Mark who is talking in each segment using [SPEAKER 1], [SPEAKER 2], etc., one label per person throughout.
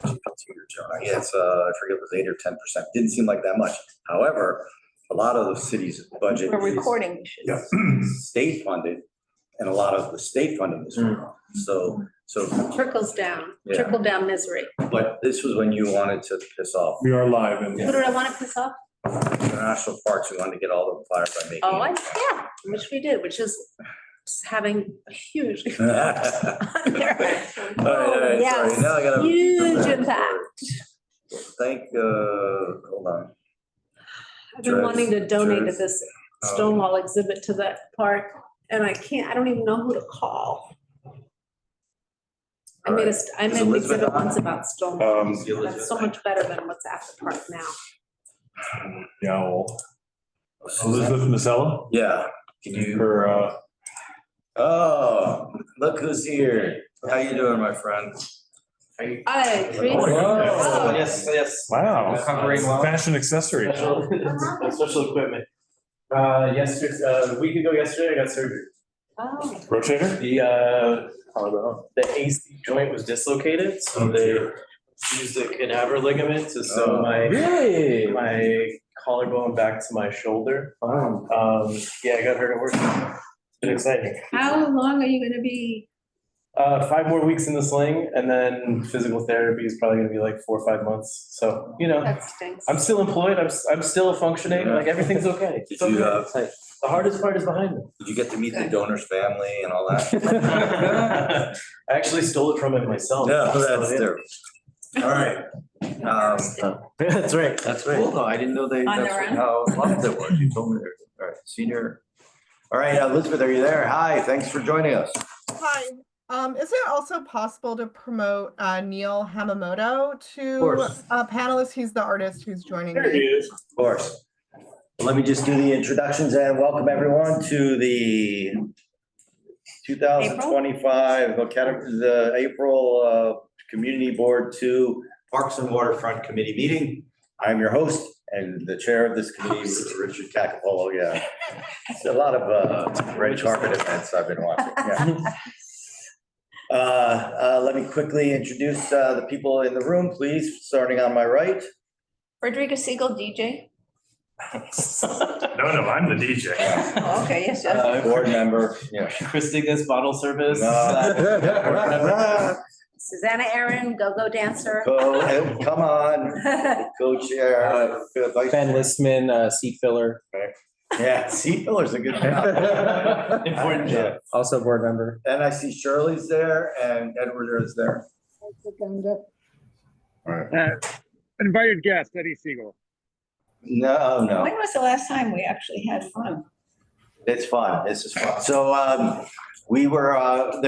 [SPEAKER 1] Yeah, it's I forget it was 8 or 10%. Didn't seem like that much. However, a lot of the city's budget
[SPEAKER 2] We're
[SPEAKER 1] is
[SPEAKER 2] recording. We should.
[SPEAKER 1] state funded, and a lot of the state funding is wrong. So
[SPEAKER 2] Trickles down,
[SPEAKER 1] Yeah.
[SPEAKER 2] trickle down misery.
[SPEAKER 1] but this was when you wanted to piss off
[SPEAKER 3] We are live and
[SPEAKER 2] Who did I want to piss off?
[SPEAKER 1] the national parks. We wanted to get all the fires by making.
[SPEAKER 2] Oh, yeah, which we did, which is having a huge impact on their action.
[SPEAKER 1] All right,
[SPEAKER 2] Yes,
[SPEAKER 1] sorry. Now I gotta-
[SPEAKER 2] huge impact.
[SPEAKER 1] Hold on.
[SPEAKER 2] I've been wanting to donate to this
[SPEAKER 1] Oh.
[SPEAKER 2] Stonewall exhibit to that park, and I don't even know who to call. I made an
[SPEAKER 1] Elizabeth
[SPEAKER 2] exhibit
[SPEAKER 1] on?
[SPEAKER 2] once about Stonewall.
[SPEAKER 1] See Elizabeth?
[SPEAKER 2] That's so much better than what's at the park now.
[SPEAKER 3] yeah, well, Elizabeth Masella
[SPEAKER 1] Yeah, can you,
[SPEAKER 3] for
[SPEAKER 1] oh, look who's here. How you doing, my friend?
[SPEAKER 2] Hi, Chris.
[SPEAKER 3] Oh,
[SPEAKER 4] Yes.
[SPEAKER 3] wow,
[SPEAKER 4] Covering well.
[SPEAKER 3] fashion accessory.
[SPEAKER 4] Special equipment. Yesterday, a week ago yesterday, I got surgery.
[SPEAKER 2] Oh,
[SPEAKER 3] Rotator?
[SPEAKER 4] The AC joint was dislocated, so they used a cadaver ligament to sew my collarbone back to my shoulder. Yeah, I got hurt at work. It's been exciting.
[SPEAKER 2] how long are you gonna be?
[SPEAKER 4] 5 more weeks in the sling, and then physical therapy is probably gonna be like 4 or 5 months. So,
[SPEAKER 2] That stinks.
[SPEAKER 4] I'm still employed. I'm still functioning. Like everything's okay. It's
[SPEAKER 1] Did you,
[SPEAKER 4] okay. It's like, the hardest part is behind me.
[SPEAKER 1] Did you get to meet the donor's family and all that?
[SPEAKER 4] I actually stole it from him myself.
[SPEAKER 1] No,
[SPEAKER 4] So,
[SPEAKER 1] that's
[SPEAKER 4] yeah.
[SPEAKER 1] terrible. All right.
[SPEAKER 4] That's right.
[SPEAKER 1] That's cool though. I didn't know
[SPEAKER 2] On
[SPEAKER 1] that's
[SPEAKER 2] their own?
[SPEAKER 1] how loved it was. You told me there. All right, senior. All right, Elizabeth, are you there? Hi, thanks for joining us.
[SPEAKER 5] Hi, is it also possible to promote Neil Hamamoto to
[SPEAKER 4] course.
[SPEAKER 5] panelist? He's the artist who's joining
[SPEAKER 3] There he
[SPEAKER 5] me.
[SPEAKER 3] is.
[SPEAKER 1] Of course. Well, let me just do the introductions and welcome everyone to the 2025, the April Community Board 2 Parks and Waterfront Committee meeting. I'm your host and the chair of this committee, Richard Cacapolo. Yeah. It's a lot of red carpet events I've been watching. Yeah. Let me quickly introduce the people in the room, please, starting on my right.
[SPEAKER 2] Frederica Siegel, DJ.
[SPEAKER 3] No, I'm the DJ.
[SPEAKER 2] Oh, okay, yes, yes.
[SPEAKER 1] Board member, yeah.
[SPEAKER 4] Chris Dignas bottle service.
[SPEAKER 1] No.
[SPEAKER 2] Susanna Aaron, go-go dancer.
[SPEAKER 1] Come on, co-chair. vice
[SPEAKER 6] Ben
[SPEAKER 1] chair.
[SPEAKER 6] Listman, seat filler,
[SPEAKER 1] Yeah, seat filler's a good thing.
[SPEAKER 4] Important job.
[SPEAKER 6] also board member.
[SPEAKER 1] And I see Shirley's there and Edward is there.
[SPEAKER 7] Invited guest, Eddie Siegel.
[SPEAKER 1] No, no.
[SPEAKER 2] When was the last time we actually had fun?
[SPEAKER 1] It's fun. This is fun. So there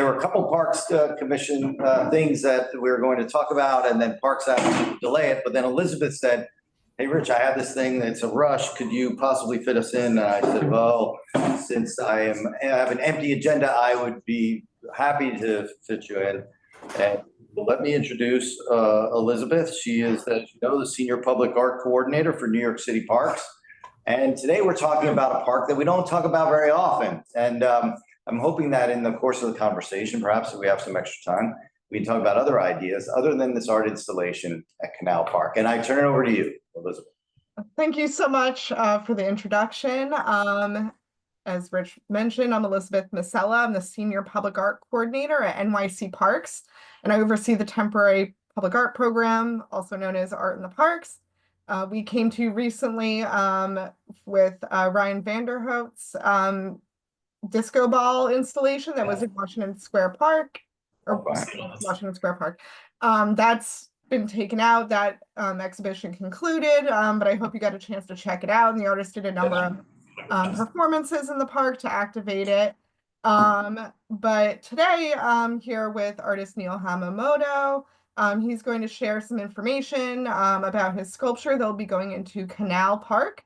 [SPEAKER 1] were a couple Parks Commission things that we were going to talk about, and then Parks had to delay it. But then Elizabeth said, "Hey, Rich, I have this thing. It's a rush. Could you possibly fit us in?" And I said, "Well, since I have an empty agenda, I would be happy to fit you in." And let me introduce Elizabeth. She is, as you know, the Senior Public Art Coordinator for New York City Parks. And today we're talking about a park that we don't talk about very often. And I'm hoping that in the course of the conversation, perhaps if we have some extra time, we can talk about other ideas other than this art installation at Canal Park. And I turn it over to you, Elizabeth.
[SPEAKER 5] Thank you so much for the introduction. As Rich mentioned, I'm Elizabeth Masella. I'm the Senior Public Art Coordinator at NYC Parks, and I oversee the temporary public art program, also known as Art in the Parks. We came to you recently with Ryan Vanderhout's disco ball installation that was in Washington Square Park, or Washington Square Park. That's been taken out. That exhibition concluded, but I hope you got a chance to check it out. And the artist did a number of performances in the park to activate it. But today I'm here with artist Neil Hamamoto. He's going to share some information about his sculpture that'll be going into Canal Park.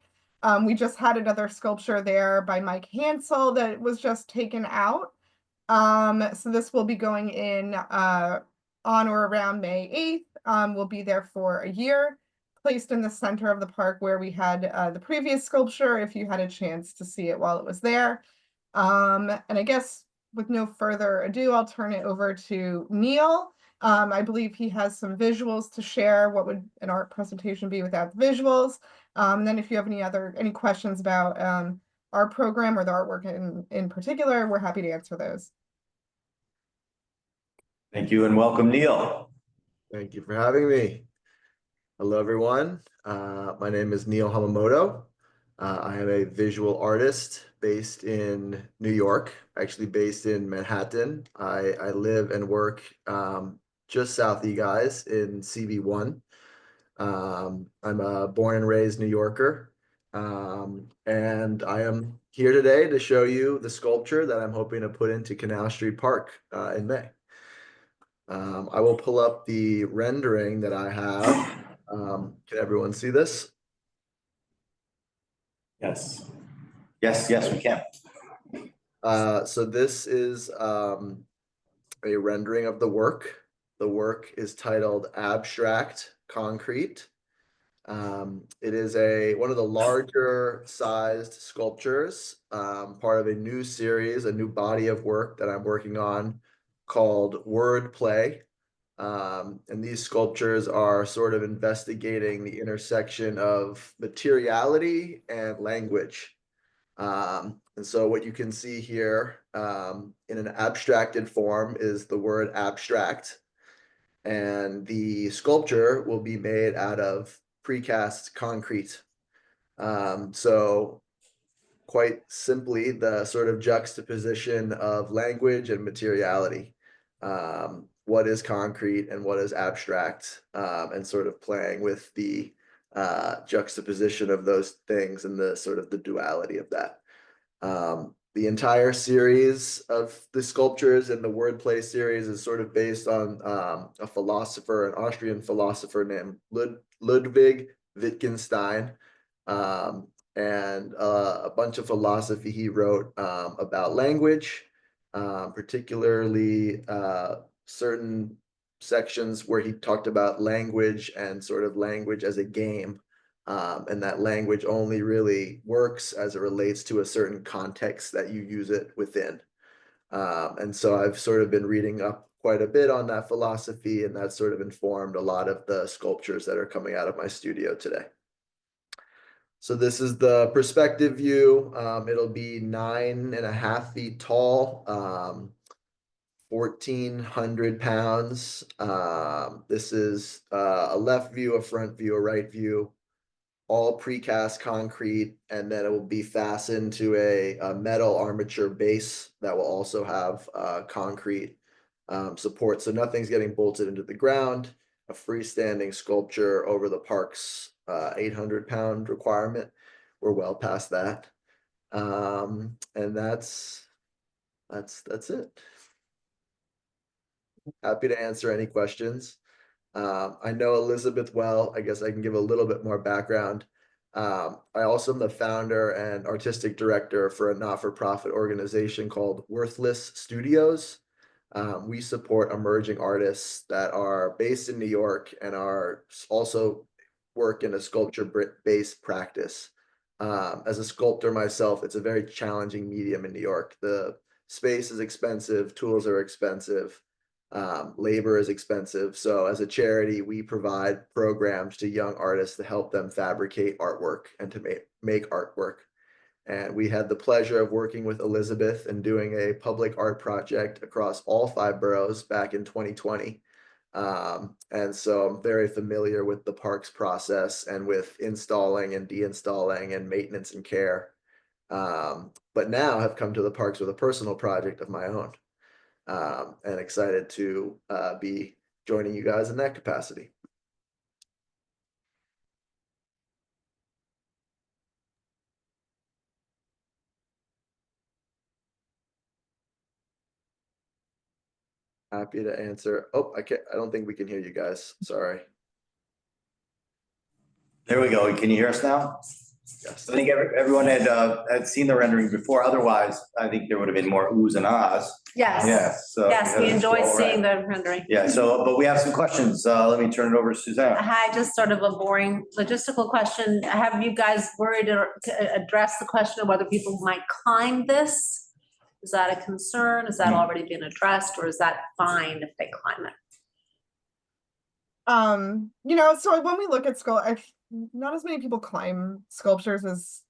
[SPEAKER 5] We just had another sculpture there by Mike Hansel that was just taken out. So this will be going in on or around May 8th. We'll be there for a year, placed in the center of the park where we had the previous sculpture, if you had a chance to see it while it was there. And I guess with no further ado, I'll turn it over to Neil. I believe he has some visuals to share. What would an art presentation be without the visuals? And then if you have any questions about our program or the artwork in particular, we're happy to answer those.
[SPEAKER 1] Thank you and welcome, Neil.
[SPEAKER 8] Thank you for having me. Hello, everyone. My name is Neil Hamamoto. I am a visual artist based in New York, actually based in Manhattan. I live and work just south of you guys in CB1. I'm a born and raised New Yorker. And I am here today to show you the sculpture that I'm hoping to put into Canal Street Park in May. I will pull up the rendering that I have. Can everyone see this?
[SPEAKER 3] Yes.
[SPEAKER 1] Yes, we can.
[SPEAKER 8] So this is a rendering of the work. The work is titled Abstract Concrete. It is one of the larger sized sculptures, part of a new series, a new body of work that I'm working on called Wordplay. And these sculptures are sort of investigating the intersection of materiality and language. And so what you can see here in an abstracted form is the word abstract. And the sculpture will be made out of precast concrete. So quite simply, the sort of juxtaposition of language and materiality. What is concrete and what is abstract, and sort of playing with the juxtaposition of those things and the sort of the duality of that. The entire series of the sculptures in the Wordplay series is sort of based on a philosopher, an Austrian philosopher named Ludwig Wittgenstein, and a bunch of philosophy he wrote about language, particularly certain sections where he talked about language and sort of language as a game, and that language only really works as it relates to a certain context that you use it within. And so I've sort of been reading up quite a bit on that philosophy, and that sort of informed a lot of the sculptures that are coming out of my studio today. So this is the perspective view. It'll be 9.5 feet tall, 1,400 pounds. This is a left view, a front view, a right view, all precast concrete, and then it will be fastened to a metal armature base that will also have concrete support. So nothing's getting bolted into the ground. A freestanding sculpture over the park's 800-pound requirement. We're well past that. And that's it. Happy to answer any questions. I know Elizabeth well. I guess I can give a little bit more background. I also am the founder and artistic director for a not-for-profit organization called Worthless Studios. We support emerging artists that are based in New York and are also work in a sculpture-based practice. As a sculptor myself, it's a very challenging medium in New York. The space is expensive, tools are expensive. Labor is expensive. So as a charity, we provide programs to young artists to help them fabricate artwork and to make artwork. And we had the pleasure of working with Elizabeth and doing a public art project across all 5 boroughs back in 2020. And so I'm very familiar with the parks process and with installing and deinstalling and maintenance and care. But now have come to the parks with a personal project of my own. And excited to be joining you guys in that capacity. Happy to answer. Oh, I don't think we can hear you guys. Sorry.
[SPEAKER 1] There we go. Can you hear us now?
[SPEAKER 8] Yes.
[SPEAKER 1] I think everyone had seen the rendering before. Otherwise, I think there would have been more oohs and ahs.
[SPEAKER 2] Yes,
[SPEAKER 1] Yes. So
[SPEAKER 2] yes, we enjoyed
[SPEAKER 1] all
[SPEAKER 2] seeing
[SPEAKER 1] right.
[SPEAKER 2] the rendering.
[SPEAKER 1] Yeah, but we have some questions. Let me turn it over to Suzanne.
[SPEAKER 2] Hi, just sort of a boring logistical question. Have you guys worried or to address the question of whether people might climb this? Is that a concern? Has that already been addressed, or is that fine if they climb it?
[SPEAKER 5] So when we look at not as many people climb sculptures as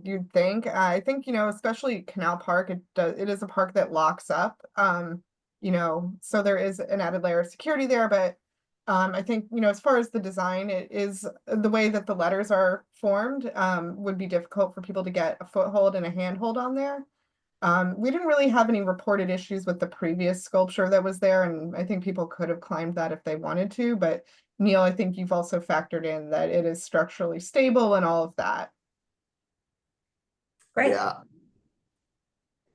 [SPEAKER 5] you'd think. I think, especially Canal Park, it is a park that locks up. So there is an added layer of security there, but I think, as far as the design, it is the way that the letters are formed, would be difficult for people to get a foothold and a handhold on there. We didn't really have any reported issues with the previous sculpture that was there, and I think people could have climbed that if they wanted to, but Neil, I think you've also factored in that it is structurally stable and all of that.
[SPEAKER 2] Great.
[SPEAKER 8] Yeah.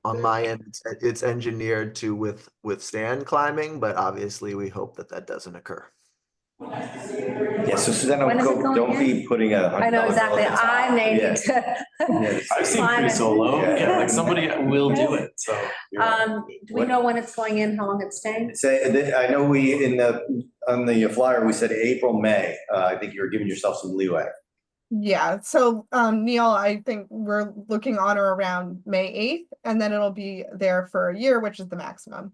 [SPEAKER 8] On my end, it's engineered to withstand climbing, but obviously we hope that that doesn't occur.
[SPEAKER 1] Yeah, so Susanna,
[SPEAKER 2] When is it going
[SPEAKER 1] don't
[SPEAKER 2] in?
[SPEAKER 1] be putting a.
[SPEAKER 2] I know exactly. I may need to.
[SPEAKER 1] Yeah,
[SPEAKER 4] I've seen
[SPEAKER 2] Climb
[SPEAKER 4] pretty
[SPEAKER 2] it.
[SPEAKER 4] solo,
[SPEAKER 1] Yeah.
[SPEAKER 4] yeah, like somebody will do it, so.
[SPEAKER 2] Do we know when it's going in, how long it's staying?
[SPEAKER 1] Say, I know on the flyer, we said April, May. I think you were giving yourself some leeway.
[SPEAKER 5] Yeah, so Neil, I think we're looking on or around May 8th, and then it'll be there for a year, which is the maximum.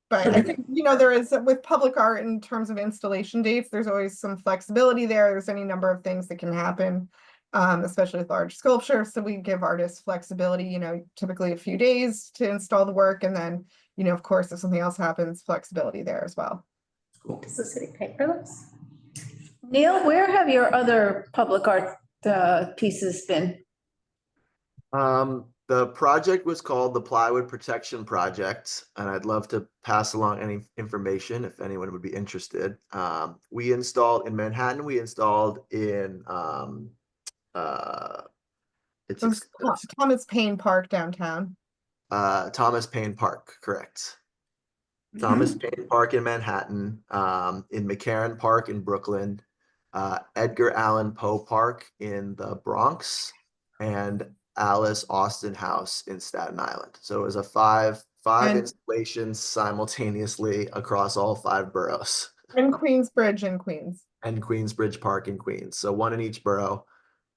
[SPEAKER 5] But I think, there is, with public art in terms of installation dates, there's always some flexibility there. There's any number of things that can happen, especially with large sculptures. So we give artists flexibility, typically a few days to install the work. And then, of course, if something else happens, flexibility there as well.
[SPEAKER 2] Does the city pay for this? Neil, where have your other public art pieces been?
[SPEAKER 8] The project was called the Plywood Protection Project, and I'd love to pass along any information if anyone would be interested. We installed in Manhattan, we installed in
[SPEAKER 5] Thomas Paine Park downtown.
[SPEAKER 8] Thomas Paine Park, correct. Thomas Paine Park in Manhattan, in McCarran Park in Brooklyn, Edgar Allan Poe Park in the Bronx, and Alice Austin House in Staten Island. So it was a five installations simultaneously across all 5 boroughs.
[SPEAKER 5] And Queensbridge in Queens.
[SPEAKER 8] And Queensbridge Park in Queens. So 1 in each borough.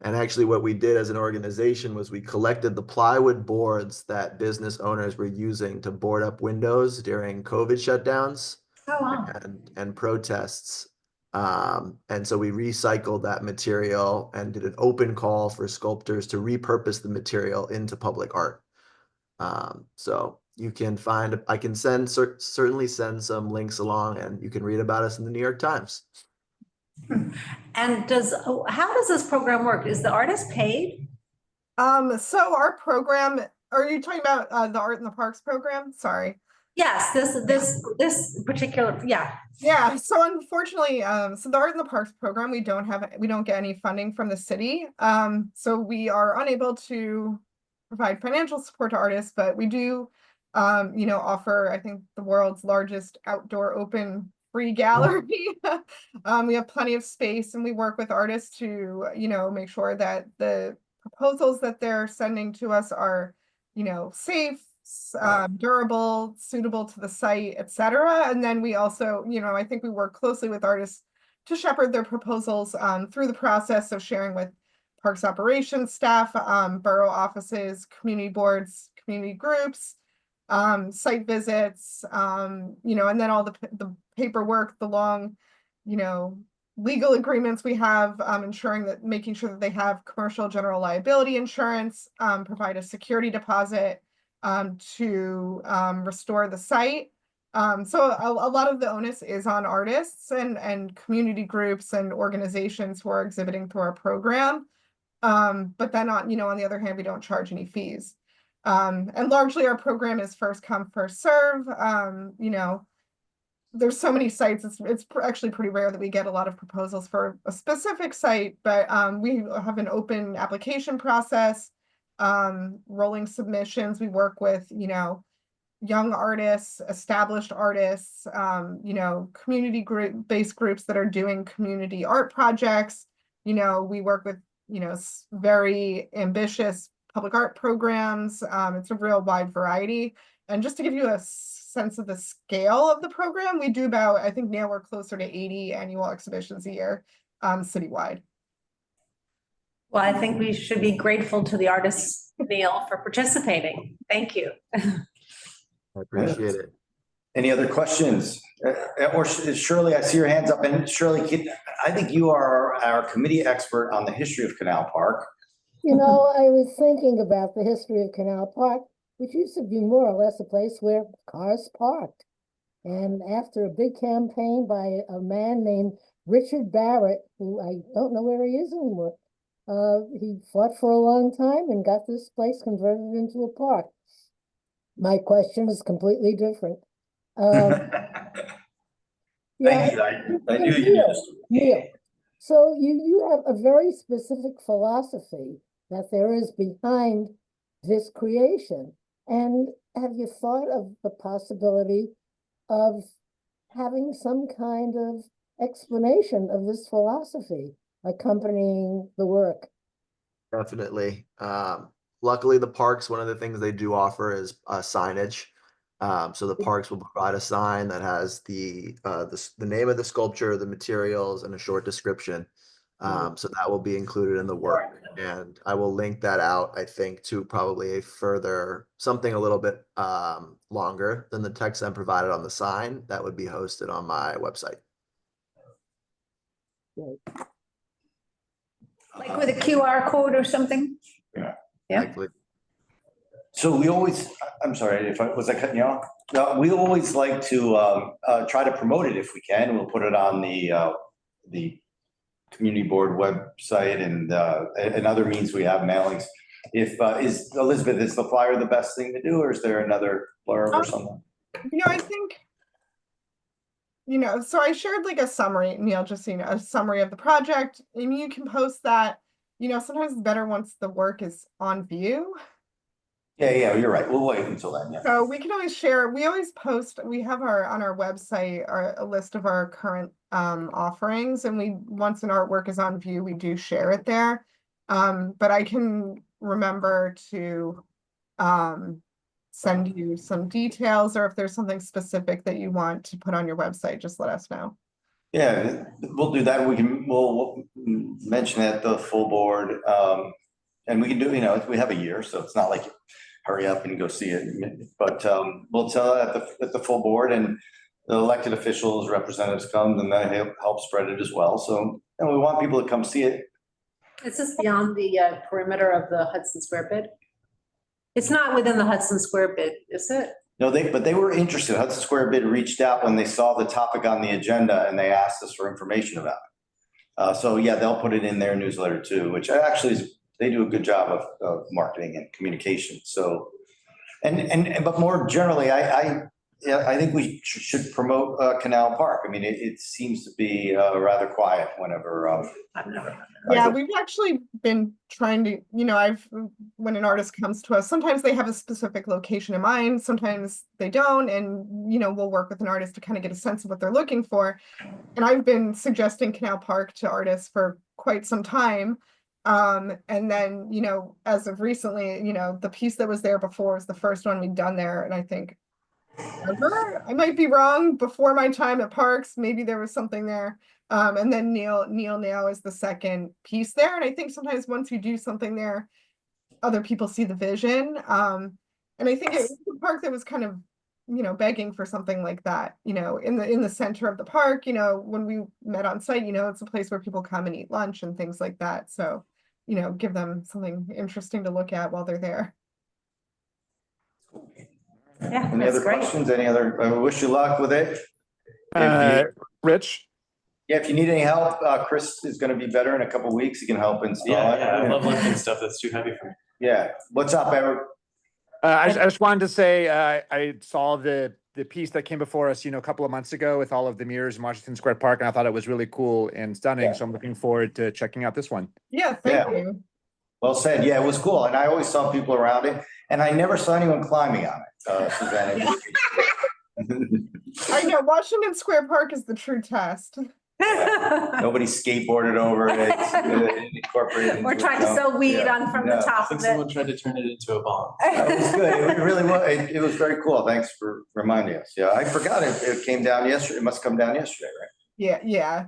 [SPEAKER 8] And actually what we did as an organization was we collected the plywood boards that business owners were using to board up windows during COVID shutdowns.
[SPEAKER 2] Oh, wow.
[SPEAKER 8] and protests. And so we recycled that material and did an open call for sculptors to repurpose the material into public art. So you can I can certainly send some links along, and you can read about us in the New York Times.
[SPEAKER 2] And how does this program work? Is the artist paid?
[SPEAKER 5] So our program, are you talking about the Art in the Parks program? Sorry.
[SPEAKER 2] Yes, this particular, yeah.
[SPEAKER 5] Yeah, so unfortunately, so the Art in the Parks program, we don't get any funding from the city. So we are unable to provide financial support to artists, but we do, offer, I think, the world's largest outdoor open free gallery. We have plenty of space, and we work with artists to, make sure that the proposals that they're sending to us are, safe, durable, suitable to the site, etc. And then we also, I think we work closely with artists to shepherd their proposals through the process of sharing with parks operations staff, borough offices, community boards, community groups, site visits, and then all the paperwork, the long, legal agreements we have, making sure that they have commercial general liability insurance, provide a security deposit to restore the site. So a lot of the onus is on artists and community groups and organizations who are exhibiting through our program. But then on the other hand, we don't charge any fees. And largely our program is first come, first serve. There's so many sites, it's actually pretty rare that we get a lot of proposals for a specific site, but we have an open application process, rolling submissions. We work with, young artists, established artists, community based groups that are doing community art projects. We work with, very ambitious public art programs. It's a real wide variety. And just to give you a sense of the scale of the program, we do about, I think now we're closer to 80 annual exhibitions a year, citywide.
[SPEAKER 2] Well, I think we should be grateful to the artists, Neil, for participating. Thank you.
[SPEAKER 8] I appreciate it.
[SPEAKER 1] Any other questions? Or Shirley, I see your hands up, and Shirley, I think you are our committee expert on the history of Canal Park.
[SPEAKER 9] You know, I was thinking about the history of Canal Park, which used to be more or less a place where cars parked. And after a big campaign by a man named Richard Barrett, who I don't know where he is anymore, he fought for a long time and got this place converted into a park. My question is completely different.
[SPEAKER 1] Thank you. I knew you knew this.
[SPEAKER 9] Neil, so you have a very specific philosophy that there is behind this creation. And have you thought of the possibility of having some kind of explanation of this philosophy accompanying the work?
[SPEAKER 8] Definitely. Luckily, the parks, one of the things they do offer is signage. So the parks will provide a sign that has the name of the sculpture, the materials, and a short description. So that will be included in the work, and I will link that out, I think, to probably a further, something a little bit longer than the text I provided on the sign that would be hosted on my website.
[SPEAKER 2] Like with a QR code or something? Yeah.
[SPEAKER 8] Likely.
[SPEAKER 1] So we always, I'm sorry, was I cutting you off? No, we always like to try to promote it if we can. We'll put it on the community board website and other means we have mailings. If is Elizabeth, is the flyer the best thing to do, or is there another blurb or something?
[SPEAKER 5] I think, so I shared like a summary, Neil, just so you know, a summary of the project. I mean, you can post that, sometimes it's better once the work is on view.
[SPEAKER 1] Yeah, you're right. We'll wait until then, yeah.
[SPEAKER 5] So we can always share, we always post, we have on our website, a list of our current offerings, and once an artwork is on view, we do share it there. But I can remember to send you some details, or if there's something specific that you want to put on your website, just let us know.
[SPEAKER 1] Yeah, we'll do that. We'll mention it at the full board. And we can do, we have a year, so it's not like hurry up and go see it. But we'll tell it at the full board, and the elected officials, representatives come, and they help spread it as well. So, and we want people to come see it.
[SPEAKER 2] Is this beyond the perimeter of the Hudson Square bid? It's not within the Hudson Square bid, is it?
[SPEAKER 1] No, but they were interested. Hudson Square Bid reached out when they saw the topic on the agenda, and they asked us for information about it. So yeah, they'll put it in their newsletter too, which actually they do a good job of marketing and communication. So, but more generally, I think we should promote Canal Park. I mean, it seems to be rather quiet whenever.
[SPEAKER 2] I've never.
[SPEAKER 5] Yeah, we've actually been trying to, when an artist comes to us, sometimes they have a specific location in mind, sometimes they don't, and, we'll work with an artist to kind of get a sense of what they're looking for. And I've been suggesting Canal Park to artists for quite some time. And then, as of recently, the piece that was there before was the first one we'd done there, and I think, I might be wrong, before my time at Parks, maybe there was something there. And then Neil now is the second piece there. And I think sometimes once you do something there, other people see the vision. And I think it was the park that was kind of, begging for something like that, in the center of the park, when we met on site, it's a place where people come and eat lunch and things like that. So, give them something interesting to look at while they're there.
[SPEAKER 2] Yeah,
[SPEAKER 1] Any
[SPEAKER 2] that's
[SPEAKER 1] other
[SPEAKER 2] great.
[SPEAKER 1] questions? Any other? I wish you luck with it.
[SPEAKER 7] Rich?
[SPEAKER 1] Yeah, if you need any help, Chris is going to be better in a couple of weeks. He can help install it.
[SPEAKER 4] Yeah, I love lifting stuff that's too heavy for me.
[SPEAKER 1] Yeah. What's up, Eric?
[SPEAKER 7] I just wanted to say, I saw the piece that came before us, a couple of months ago with all of the mirrors in Washington Square Park, and I thought it was really cool and stunning.
[SPEAKER 1] Yeah.
[SPEAKER 7] So I'm looking forward to checking out this one.
[SPEAKER 5] Yeah, thank you.
[SPEAKER 1] Well said. Yeah, it was cool. And I always saw people around it, and I never saw anyone climbing on it, Suzanne.
[SPEAKER 5] I know, Washington Square Park is the true test.
[SPEAKER 1] Nobody skateboarded over it. It's incorporated into
[SPEAKER 2] Or tried to
[SPEAKER 1] it.
[SPEAKER 2] sow weed on from the
[SPEAKER 1] No.
[SPEAKER 4] I
[SPEAKER 2] top
[SPEAKER 4] think
[SPEAKER 2] of it.
[SPEAKER 4] someone tried to turn it into a bomb.
[SPEAKER 1] It was good. It really was. It was very cool. Thanks for reminding us. Yeah, I forgot it. It came down yesterday. It must come down yesterday, right?
[SPEAKER 5] Yeah.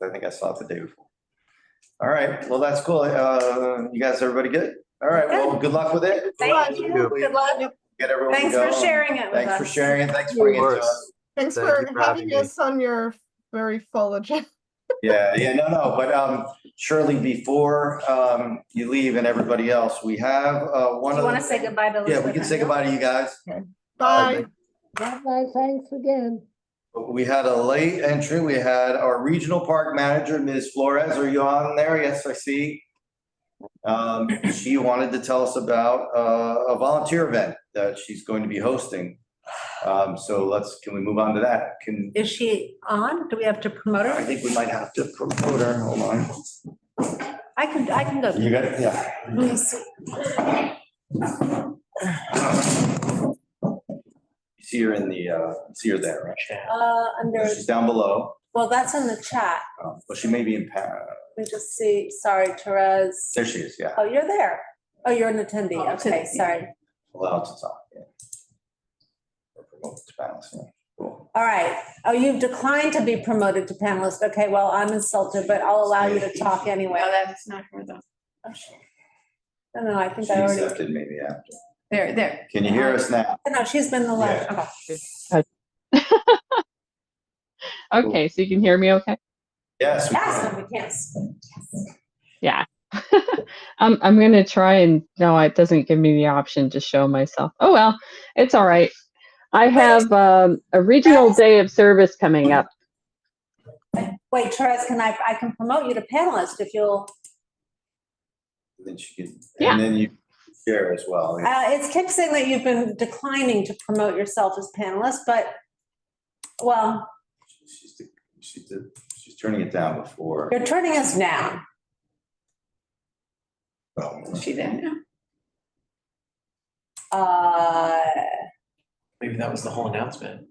[SPEAKER 1] I think I saw it the day before. All right. Well, that's cool. You guys, everybody good? All right. Well, good luck with it.
[SPEAKER 2] Thank you. Good luck.
[SPEAKER 1] Get everyone
[SPEAKER 2] Thanks for
[SPEAKER 1] going.
[SPEAKER 2] sharing it with us.
[SPEAKER 1] Thanks for sharing it. Thanks for bringing it to us.
[SPEAKER 5] Thanks
[SPEAKER 8] Thank
[SPEAKER 5] for
[SPEAKER 8] you for
[SPEAKER 5] having
[SPEAKER 8] having me.
[SPEAKER 5] us on your very full agenda.
[SPEAKER 1] No, but Shirley, before you leave and everybody else, we have
[SPEAKER 2] Do
[SPEAKER 1] one
[SPEAKER 2] you
[SPEAKER 1] of
[SPEAKER 2] want to
[SPEAKER 1] the.
[SPEAKER 2] say goodbye to Elizabeth?
[SPEAKER 1] Yeah, we can say goodbye to you guys.
[SPEAKER 5] Bye.
[SPEAKER 9] Bye, thanks again.
[SPEAKER 1] We had a late entry. We had our regional park manager, Ms. Flores. Are you on there? Yes, I see. She wanted to tell us about a volunteer event that she's going to be hosting. So can we move on to that?
[SPEAKER 2] Is she on? Do we have to promote
[SPEAKER 1] I
[SPEAKER 2] her?
[SPEAKER 1] think we might have to promote her. Hold on.
[SPEAKER 2] I can go.
[SPEAKER 1] You got it? Yeah.
[SPEAKER 2] Let me see.
[SPEAKER 1] You see her in the, see her there, right?
[SPEAKER 2] Under,
[SPEAKER 1] She's down below.
[SPEAKER 2] well, that's in the chat.
[SPEAKER 1] Well, she may be in,
[SPEAKER 2] Let me just see. Sorry, Therese.
[SPEAKER 1] there she is, yeah.
[SPEAKER 2] Oh, you're there. Oh, you're an attendee.
[SPEAKER 1] Oh,
[SPEAKER 2] Okay, sorry.
[SPEAKER 1] Allowed to talk, yeah. Or promote to panelists, yeah. Cool.
[SPEAKER 2] All right. Oh, you've declined to be promoted to panelist. Okay, well, I'm insulted, but I'll allow you to talk anyway.
[SPEAKER 10] No, that's not her though.
[SPEAKER 2] No, I think
[SPEAKER 1] She
[SPEAKER 2] I already,
[SPEAKER 1] accepted maybe after.
[SPEAKER 10] There.
[SPEAKER 1] Can you hear us now?
[SPEAKER 2] no, she's been the last.
[SPEAKER 1] Yeah.
[SPEAKER 10] Okay, so you can hear me okay?
[SPEAKER 1] Yes, we
[SPEAKER 2] Yes,
[SPEAKER 1] can.
[SPEAKER 2] we can.
[SPEAKER 10] Yeah. I'm gonna try and, no, it doesn't give me the option to show myself. Oh, well, it's all right. I have a regional day of service coming up.
[SPEAKER 2] Wait, Therese, I can promote you to panelist if you'll,
[SPEAKER 1] Then she can,
[SPEAKER 10] Yeah.
[SPEAKER 1] and then you share as well.
[SPEAKER 2] it kept saying that you've been declining to promote yourself as panelist, but, well,
[SPEAKER 1] She's turning it down before.
[SPEAKER 2] you're turning us down.
[SPEAKER 1] Oh,
[SPEAKER 10] She there now?
[SPEAKER 4] Maybe that was the whole announcement.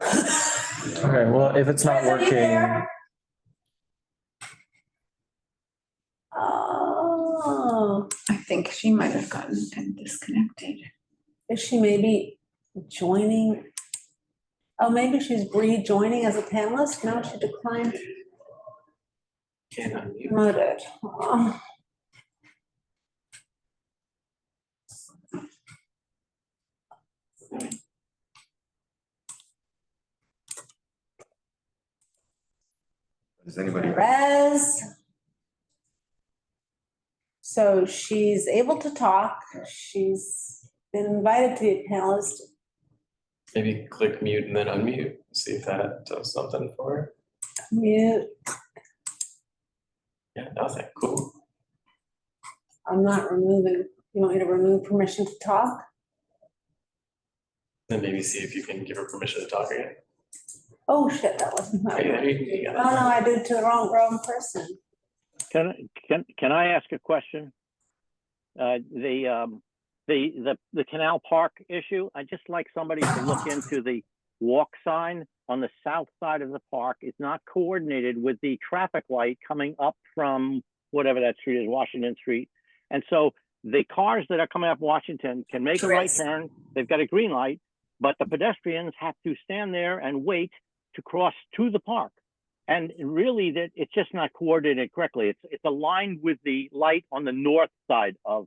[SPEAKER 6] Okay, well, if it's not
[SPEAKER 2] Therese, are you
[SPEAKER 6] working,
[SPEAKER 2] there? Oh,
[SPEAKER 10] I think she might have gotten disconnected.
[SPEAKER 2] is she maybe joining? Oh, maybe she's rejoining as a panelist? No, she declined,
[SPEAKER 4] Can't unmute.
[SPEAKER 2] promoted. Oh.
[SPEAKER 1] Does anybody?
[SPEAKER 2] Perez. So she's able to talk. She's been invited to be a panelist.
[SPEAKER 4] Maybe click mute and then unmute, see if that does something for her.
[SPEAKER 2] Mute.
[SPEAKER 4] Yeah, nothing, cool.
[SPEAKER 2] I'm not removing. You want me to remove permission to talk?
[SPEAKER 4] Then maybe see if you can give her permission to talk again.
[SPEAKER 2] Oh, shit, that wasn't my.
[SPEAKER 4] Hey, there you go.
[SPEAKER 2] Oh, no, I did it to the wrong person.
[SPEAKER 11] Can I ask a question? The Canal Park issue, I'd just like somebody to look into the walk sign on the south side of the park. It's not coordinated with the traffic light coming up from whatever that street is, Washington Street. And so the cars that are coming up Washington can make a right turn. They've got a green light, but the pedestrians have to stand there and wait to cross to the park. And really, that it's just not coordinated correctly. It's aligned with the light on the north side of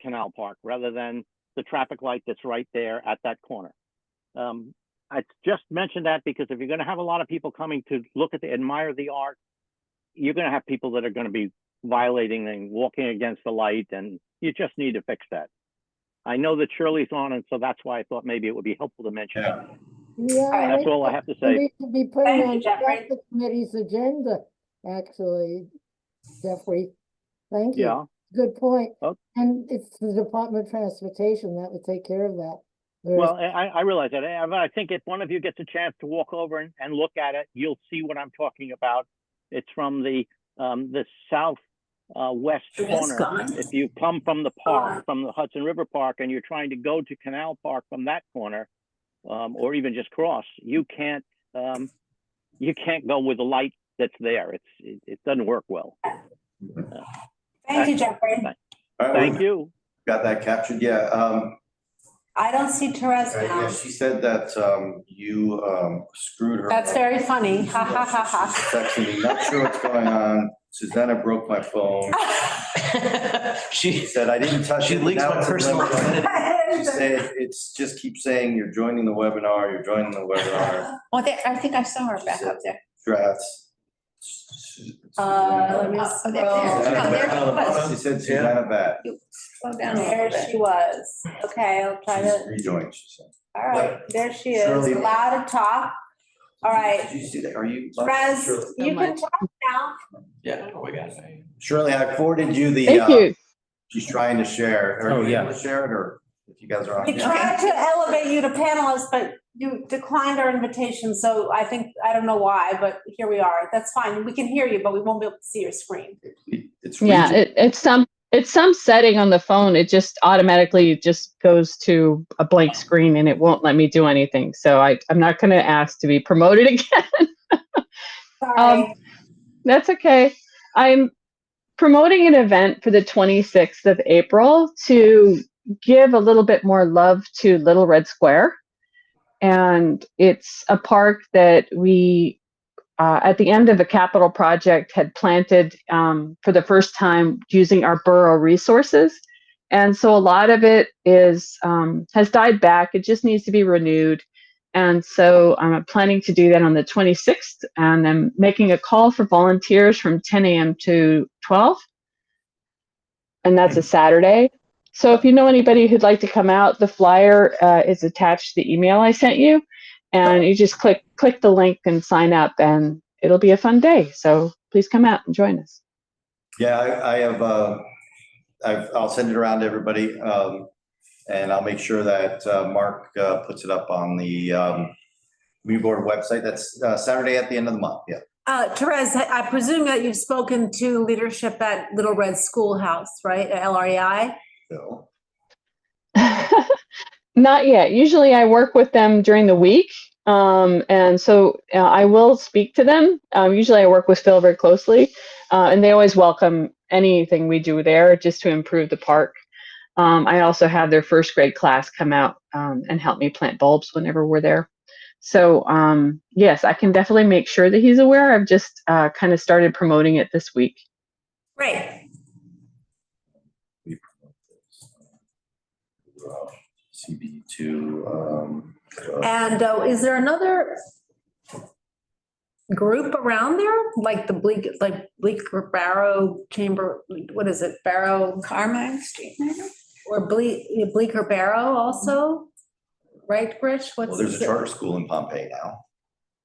[SPEAKER 11] Canal Park rather than the traffic light that's right there at that corner. I just mentioned that because if you're going to have a lot of people coming to look at admire the art, you're going to have people that are going to be violating and walking against the light, and you just need to fix that. I know that Shirley's on, and so that's why I thought maybe it would be helpful to mention.
[SPEAKER 1] Yeah.
[SPEAKER 9] Yeah.
[SPEAKER 11] That's all I have to say.
[SPEAKER 9] We should be putting
[SPEAKER 2] Thank you,
[SPEAKER 9] on
[SPEAKER 2] Jeffrey.
[SPEAKER 9] traffic committee's agenda, actually, Jeffrey. Thank you.
[SPEAKER 11] Yeah.
[SPEAKER 9] Good point.
[SPEAKER 11] Oh.
[SPEAKER 9] And it's the Department of Transportation that would take care of that.
[SPEAKER 11] Well, I realize that, but I think if one of you gets a chance to walk over and look at it, you'll see what I'm talking about. It's from the south west corner.
[SPEAKER 10] Gone.
[SPEAKER 11] If you come from the park, from the Hudson River Park, and you're trying to go to Canal Park from that corner, or even just cross, you can't go with the light that's there. It doesn't work well.
[SPEAKER 2] Thank you, Jeffrey.
[SPEAKER 1] All right,
[SPEAKER 11] Thank you.
[SPEAKER 1] got that captured, yeah.
[SPEAKER 2] I don't see Therese
[SPEAKER 1] Yeah,
[SPEAKER 2] now.
[SPEAKER 1] she said that you screwed her.
[SPEAKER 2] That's very funny. Ha, ha, ha, ha.
[SPEAKER 1] She's texting me, not sure what's going on. Susanna broke my phone. She
[SPEAKER 4] She
[SPEAKER 1] said, I didn't touch it.
[SPEAKER 4] leaks
[SPEAKER 1] Now
[SPEAKER 4] my
[SPEAKER 1] it's in
[SPEAKER 4] personal
[SPEAKER 1] limbo."
[SPEAKER 4] identity.
[SPEAKER 1] She said, it's just keep saying you're joining the webinar, you're joining the webinar,
[SPEAKER 12] Oh, there, I think I saw her back up there.
[SPEAKER 1] drafts.
[SPEAKER 2] Let me
[SPEAKER 12] Oh,
[SPEAKER 2] scroll.
[SPEAKER 12] there she was.
[SPEAKER 1] She said Susanna Bat.
[SPEAKER 12] Slow down a little
[SPEAKER 2] There
[SPEAKER 12] bit.
[SPEAKER 2] she was. Okay, I'll try
[SPEAKER 1] She's
[SPEAKER 2] to,
[SPEAKER 1] rejoined, she said.
[SPEAKER 2] all right, there she is,
[SPEAKER 1] Shirley.
[SPEAKER 2] allowed to talk. All right,
[SPEAKER 1] Did you see that? Are you?
[SPEAKER 2] Rez,
[SPEAKER 1] Shirley-
[SPEAKER 2] you can talk now.
[SPEAKER 4] Yeah, we got it.
[SPEAKER 1] Shirley, I forwarded you the,
[SPEAKER 10] Thank you.
[SPEAKER 1] she's trying to share. Are
[SPEAKER 6] Oh,
[SPEAKER 1] you
[SPEAKER 6] yeah.
[SPEAKER 1] able to share it, or if you guys are on?
[SPEAKER 2] We tried to elevate you to panelist, but you declined our invitation, so I don't know why, but here we are. That's fine. We can hear you, but we won't be able to see your screen.
[SPEAKER 1] It's
[SPEAKER 10] Yeah, it's some setting on the phone. It just automatically just goes to a blank screen and it won't let me do anything. So I'm not going to ask to be promoted again.
[SPEAKER 2] Sorry.
[SPEAKER 10] That's okay. I'm promoting an event for the 26th of April to give a little bit more love to Little Red Square. And it's a park that we, at the end of a capital project, had planted for the first time using our borough resources. And so a lot of it has died back. It just needs to be renewed. And so I'm planning to do that on the 26th, and I'm making a call for volunteers from 10 a.m. to 12. And that's a Saturday. So if you know anybody who'd like to come out, the flyer is attached to the email I sent you. And you just click the link and sign up, and it'll be a fun day. So please come out and join us.
[SPEAKER 1] Yeah, I have, I'll send it around to everybody. And I'll make sure that Mark puts it up on the Community Board website. That's Saturday at the end of the month, yeah.
[SPEAKER 2] Therese, I presume that you've spoken to leadership at Little Red Schoolhouse, right, at LREI?
[SPEAKER 1] So,
[SPEAKER 10] Not yet. Usually I work with them during the week. And so I will speak to them. Usually I work with Phil very closely, and they always welcome anything we do there just to improve the park. I also have their first grade class come out and help me plant bulbs whenever we're there. So yes, I can definitely make sure that he's aware. I've just kind of started promoting it this week.
[SPEAKER 2] Great.
[SPEAKER 1] CB2.
[SPEAKER 2] And is there another group around there, like the Bleecker Barrow Chamber, what is it, Barrow?
[SPEAKER 12] Carmine Street, maybe?
[SPEAKER 2] Or Bleecker Barrow also, right, Rich?
[SPEAKER 1] Well, there's a charter school in Pompeii now.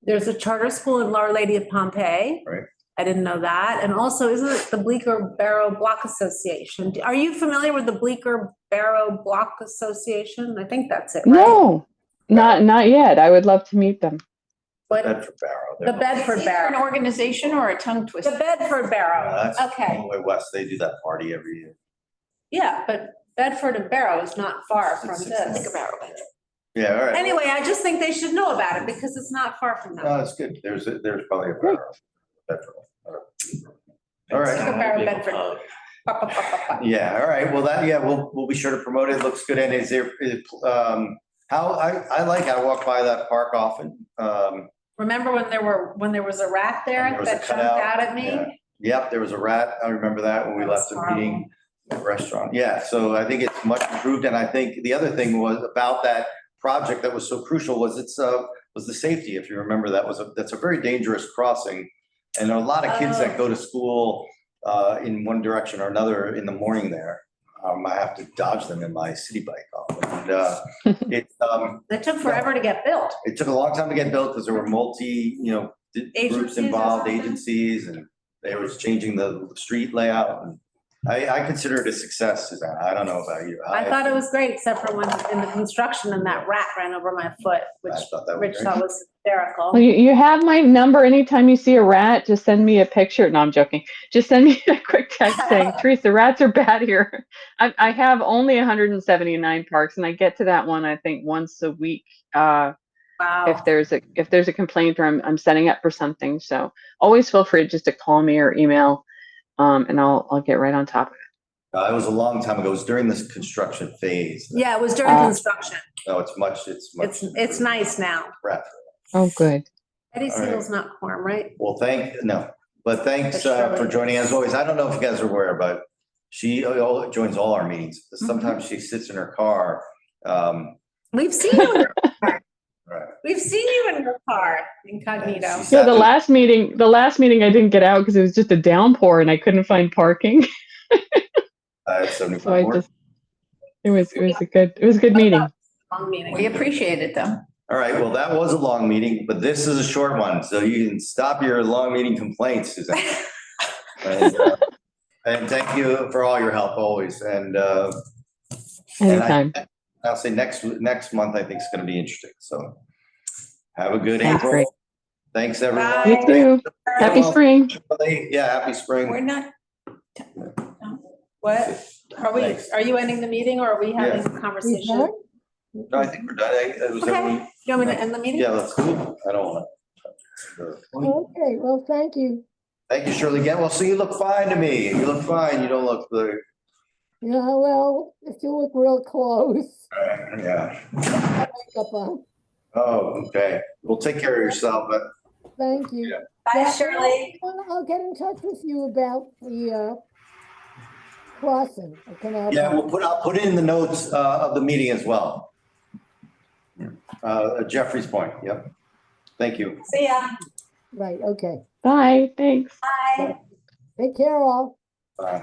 [SPEAKER 2] There's a charter school in Our Lady of Pompeii.
[SPEAKER 1] Right.
[SPEAKER 2] I didn't know that. And also, isn't it the Bleecker Barrow Block Association? Are you familiar with the Bleecker Barrow Block Association? I think that's it, right?
[SPEAKER 10] No, not yet. I would love to meet them.
[SPEAKER 2] What?
[SPEAKER 1] Bedford Barrow.
[SPEAKER 2] The Bedford
[SPEAKER 12] An
[SPEAKER 2] Barrow.
[SPEAKER 12] organization or a tongue twister?
[SPEAKER 2] The Bedford Barrow.
[SPEAKER 1] That's
[SPEAKER 2] Okay.
[SPEAKER 1] all the way west. They do that party every year.
[SPEAKER 2] Yeah, but Bedford and Barrow is not far from
[SPEAKER 1] It's
[SPEAKER 2] this.
[SPEAKER 1] Yeah, all right.
[SPEAKER 2] Anyway, I just think they should know about it because it's not far from
[SPEAKER 1] No,
[SPEAKER 2] them.
[SPEAKER 1] it's good. There's probably a Barrow. Bedford. All right.
[SPEAKER 2] Bleecker Barrow, Bedford.
[SPEAKER 1] Yeah, all right. Well, we'll be sure to promote it. Looks good. And is there, I walk by that park often.
[SPEAKER 2] Remember when there was a rat there
[SPEAKER 1] There was a
[SPEAKER 2] that jumped
[SPEAKER 1] cutout,
[SPEAKER 2] out at me?
[SPEAKER 1] yeah. Yep, there was a rat. I remember that when we
[SPEAKER 2] That
[SPEAKER 1] left
[SPEAKER 2] was
[SPEAKER 1] the meeting, the restaurant. Yeah, so I think it's much improved. And I think the other thing was about that project that was so crucial was was the safety. If you remember, that's a very dangerous crossing. And there are a lot of kids that go to school in one direction or another in the morning there. I have to dodge them in my city bike often. And
[SPEAKER 2] It took forever to get built.
[SPEAKER 1] it took a long time to get built because there were groups
[SPEAKER 2] Agencies or
[SPEAKER 1] involved,
[SPEAKER 2] something?
[SPEAKER 1] agencies, and they were changing the street layout. And I consider it a success, Susanna. I don't know about you.
[SPEAKER 2] I thought it was great, except for when in the construction and that rat ran over my foot, which
[SPEAKER 1] I thought that was
[SPEAKER 2] Rich
[SPEAKER 1] great.
[SPEAKER 2] thought was hysterical.
[SPEAKER 10] Well, you have my number. Anytime you see a rat, just send me a picture. No, I'm joking. Just send me a quick text saying, Teresa, rats are bad here. I have only 179 parks, and I get to that one, I think, once a week.
[SPEAKER 2] Wow.
[SPEAKER 10] If there's a complaint or I'm setting up for something. So always feel free just to call me or email, and I'll get right on top of it.
[SPEAKER 1] It was a long time ago. It was during this construction phase.
[SPEAKER 2] Yeah, it was during construction.
[SPEAKER 1] No, it's much.
[SPEAKER 2] It's nice now.
[SPEAKER 1] Rat.
[SPEAKER 10] Oh, good.
[SPEAKER 2] Eddie
[SPEAKER 1] All right.
[SPEAKER 2] Siegel's not quorum, right?
[SPEAKER 1] Well, thanks
[SPEAKER 2] But Shirley
[SPEAKER 1] for joining
[SPEAKER 2] is.
[SPEAKER 1] as always. I don't know if you guys are aware, but she joins all our meetings. Sometimes she sits in her car
[SPEAKER 2] We've seen you in your car.
[SPEAKER 1] Right.
[SPEAKER 2] We've seen you in your car incognito.
[SPEAKER 1] She's
[SPEAKER 10] Yeah, the
[SPEAKER 1] having-
[SPEAKER 10] last meeting I didn't get out because it was just a downpour and I couldn't find parking.
[SPEAKER 1] It's
[SPEAKER 10] So
[SPEAKER 1] 75
[SPEAKER 10] I
[SPEAKER 1] more.
[SPEAKER 10] just, it was a good meeting.
[SPEAKER 2] Long meeting.
[SPEAKER 12] We appreciate it though.
[SPEAKER 1] All right, well, that was a long meeting, but this is a short one, so you can stop your long meeting complaints, Suzanne. And thank you for all your help always, and
[SPEAKER 10] Anytime.
[SPEAKER 1] I'll say next month, I think is gonna be interesting, so have a good
[SPEAKER 10] Sounds
[SPEAKER 1] April.
[SPEAKER 10] great.
[SPEAKER 1] Thanks, everyone.
[SPEAKER 10] You too. Happy spring.
[SPEAKER 1] Yeah, happy spring.
[SPEAKER 12] We're not,
[SPEAKER 2] What? Are you ending the meeting or are we having a conversation?
[SPEAKER 9] done?
[SPEAKER 1] No, I think we're done. Was
[SPEAKER 2] Okay.
[SPEAKER 1] everyone-
[SPEAKER 2] You want me to end the meeting?
[SPEAKER 1] Yeah, let's do it. I don't wanna.
[SPEAKER 9] Okay, well, thank you.
[SPEAKER 1] Thank you, Shirley. Again, well, so you look fine to me. You look fine. You don't look the,
[SPEAKER 9] Yeah, well, if you look real close,
[SPEAKER 1] yeah.
[SPEAKER 9] makeup on.
[SPEAKER 1] Oh, okay. Well, take care of yourself, but
[SPEAKER 9] Thank you.
[SPEAKER 1] Yeah.
[SPEAKER 2] Bye,
[SPEAKER 9] Yeah,
[SPEAKER 2] Shirley.
[SPEAKER 9] I'll get in touch with you about the crossing of Canal
[SPEAKER 1] yeah,
[SPEAKER 9] Park.
[SPEAKER 1] I'll put it in the notes of the meeting as well. Jeffrey's point, yep. Thank you.
[SPEAKER 2] See ya.
[SPEAKER 9] Right, okay.
[SPEAKER 10] Bye. Thanks.
[SPEAKER 2] Bye.
[SPEAKER 9] Take care all.
[SPEAKER 1] Bye.